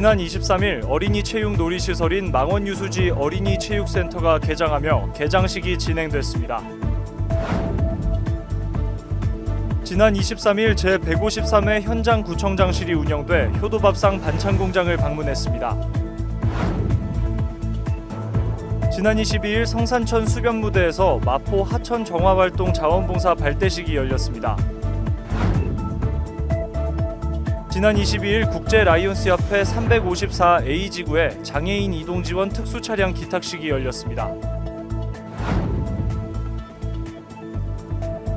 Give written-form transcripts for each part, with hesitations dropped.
지난 23일 어린이 체육 놀이시설인 망원유수지 어린이체육센터가 개장하며 개장식이 진행됐습니다. 지난 23일 제153회 현장구청장실이 운영돼 효도밥상 반찬공장을 방문했습니다. 지난 22일 성산천 수변무대에서 마포 하천 정화활동 자원봉사 발대식이 열렸습니다. 지난 22일 국제라이온스협회 354A지구에 장애인 이동지원 특수차량 기탁식이 열렸습니다.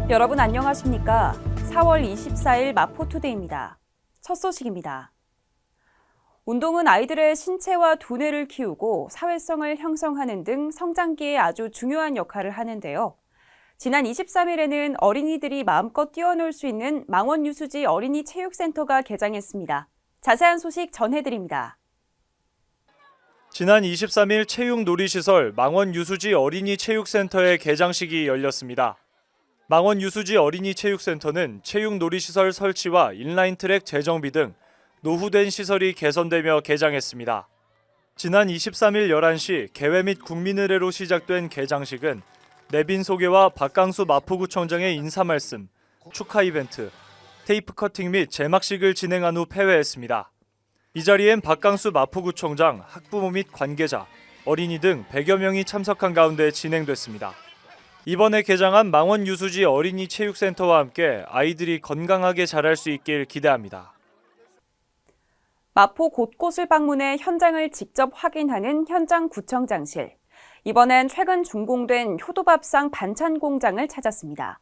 여러분 안녕하십니까? 4월 24일 마포투데이입니다. 첫 소식입니다. 운동은 아이들의 신체와 두뇌를 키우고 사회성을 형성하는 등 성장기에 아주 중요한 역할을 하는데요. 지난 23일에는 어린이들이 마음껏 뛰어놀 수 있는 망원유수지 어린이체육센터가 개장했습니다. 자세한 소식 전해드립니다. 지난 23일 체육놀이시설 망원유수지 어린이체육센터의 개장식이 열렸습니다. 망원유수지 어린이체육센터는 체육놀이시설 설치와 인라인트랙 재정비 등 노후된 시설이 개선되며 개장했습니다. 지난 23일 11시 개회 및 국민의례로 시작된 개장식은 내빈 소개와 박강수 마포구청장의 인사 말씀, 축하 이벤트, 테이프 커팅 및 제막식을 진행한 후 폐회했습니다. 이 자리엔 박강수 마포구청장, 학부모 및 관계자, 어린이 등 100여 명이 참석한 가운데 진행됐습니다. 이번에 개장한 망원유수지 어린이체육센터와 함께 아이들이 건강하게 자랄 수 있길 기대합니다. 마포 곳곳을 방문해 현장을 직접 확인하는 현장구청장실. 이번엔 최근 준공된 효도밥상 반찬 공장을 찾았습니다.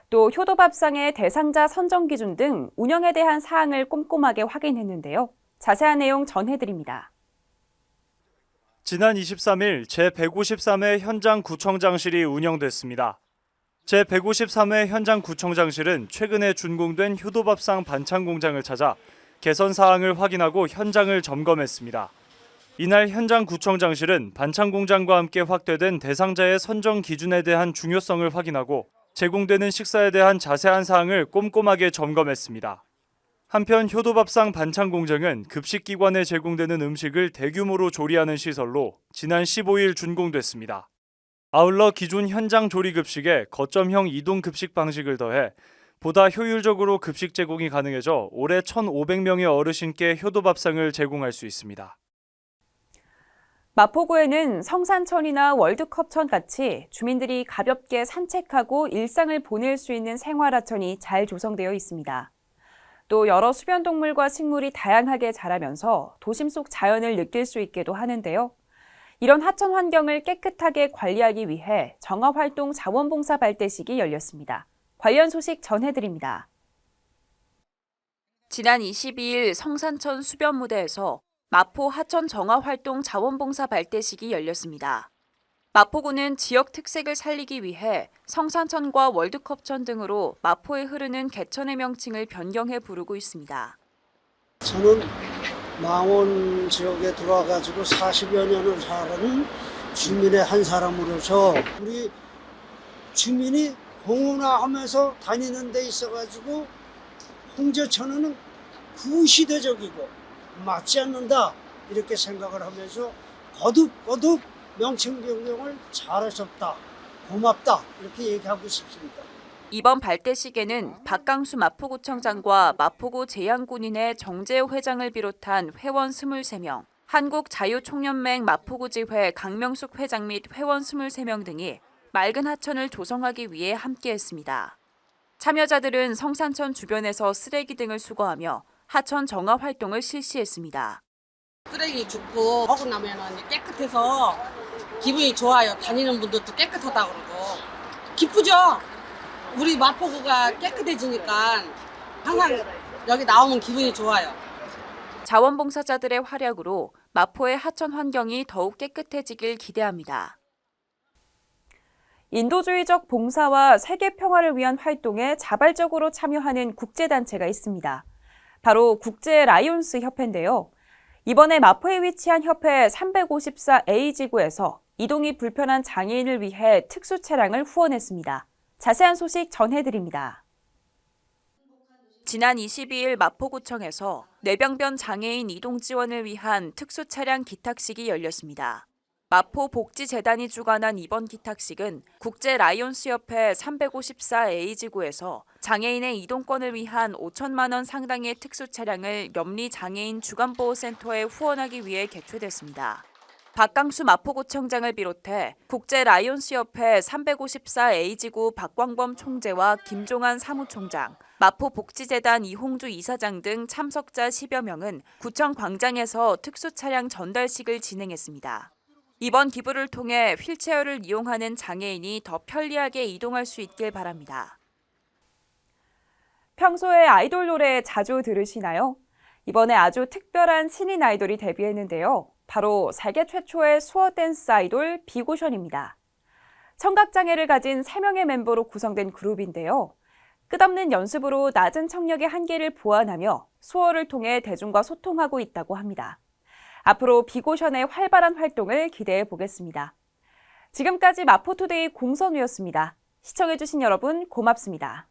또 효도밥상의 대상자 선정 기준 등 운영에 대한 사항을 꼼꼼하게 확인했는데요. 자세한 내용 전해드립니다. 지난 23일 제153회 현장구청장실이 운영됐습니다. 제153회 현장구청장실은 최근에 준공된 효도밥상 반찬 공장을 찾아 개선 사항을 확인하고 현장을 점검했습니다. 이날 현장구청장실은 반찬 공장과 함께 확대된 대상자의 선정 기준에 대한 중요성을 확인하고 제공되는 식사에 대한 자세한 사항을 꼼꼼하게 점검했습니다. 한편 효도밥상 반찬 공장은 급식기관에 제공되는 음식을 대규모로 조리하는 시설로 지난 15일 준공됐습니다. 아울러 기존 현장 조리 급식에 거점형 이동 급식 방식을 더해 보다 효율적으로 급식 제공이 가능해져 올해 1,500명의 어르신께 효도밥상을 제공할 수 있습니다. 마포구에는 성산천이나 월드컵천 같이 주민들이 가볍게 산책하고 일상을 보낼 수 있는 생활하천이 잘 조성되어 있습니다. 또 여러 수변동물과 식물이 다양하게 자라면서 도심 속 자연을 느낄 수 있게도 하는데요. 이런 하천 환경을 깨끗하게 관리하기 위해 정화활동 자원봉사 발대식이 열렸습니다. 관련 소식 전해드립니다. 지난 22일 성산천 수변무대에서 마포 하천 정화활동 자원봉사 발대식이 열렸습니다. 마포구는 지역 특색을 살리기 위해 성산천과 월드컵천 등으로 마포에 흐르는 개천의 명칭을 변경해 부르고 있습니다. 저는 망원 지역에 들어와가지고 40여 년을 사는 주민의 한 사람으로서 우리 주민이 공원화하면서 다니는 데 있어가지고 홍제천은 구시대적이고 맞지 않는다 이렇게 생각을 하면서 거듭 명칭 변경을 잘하셨다, 고맙다 이렇게 얘기하고 싶습니다. 이번 발대식에는 박강수 마포구청장과 마포구 제양군인회 정재호 회장을 비롯한 회원 23명, 한국자유총연맹 마포구지회 강명숙 회장 및 회원 23명 등이 맑은 하천을 조성하기 위해 함께했습니다. 참여자들은 성산천 주변에서 쓰레기 등을 수거하며 하천 정화 활동을 실시했습니다. 쓰레기 줍고 하고 나면 깨끗해서 기분이 좋아요. 다니는 분들도 깨끗하다고 그러고 기쁘죠. 우리 마포구가 깨끗해지니까 항상 여기 나오면 기분이 좋아요. 자원봉사자들의 활약으로 마포의 하천 환경이 더욱 깨끗해지길 기대합니다. 인도주의적 봉사와 세계 평화를 위한 활동에 자발적으로 참여하는 국제단체가 있습니다. 바로 국제 라이온스 협회인데요. 이번에 마포에 위치한 협회 354A지구에서 이동이 불편한 장애인을 위해 특수 차량을 후원했습니다. 자세한 소식 전해드립니다. 지난 22일 마포구청에서 뇌병변 장애인 이동 지원을 위한 특수 차량 기탁식이 열렸습니다. 마포복지재단이 주관한 이번 기탁식은 국제라이온스협회 354A지구에서 장애인의 이동권을 위한 5천만 원 상당의 특수 차량을 염리장애인 주간보호센터에 후원하기 위해 개최됐습니다. 박강수 마포구청장을 비롯해 국제라이온스협회 354A지구 박광범 총재와 김종환 사무총장, 마포복지재단 이홍주 이사장 등 참석자 10여 명은 구청 광장에서 특수 차량 전달식을 진행했습니다. 이번 기부를 통해 휠체어를 이용하는 장애인이 더 편리하게 이동할 수 있길 바랍니다. 평소에 아이돌 노래 자주 들으시나요? 이번에 아주 특별한 신인 아이돌이 데뷔했는데요. 바로 세계 최초의 수어 댄스 아이돌 비고션입니다. 청각장애를 가진 3명의 멤버로 구성된 그룹인데요. 끝없는 연습으로 낮은 청력의 한계를 보완하며 수어를 통해 대중과 소통하고 있다고 합니다. 앞으로 비고션의 활발한 활동을 기대해 보겠습니다. 지금까지 마포투데이 공선우였습니다. 시청해주신 여러분 고맙습니다.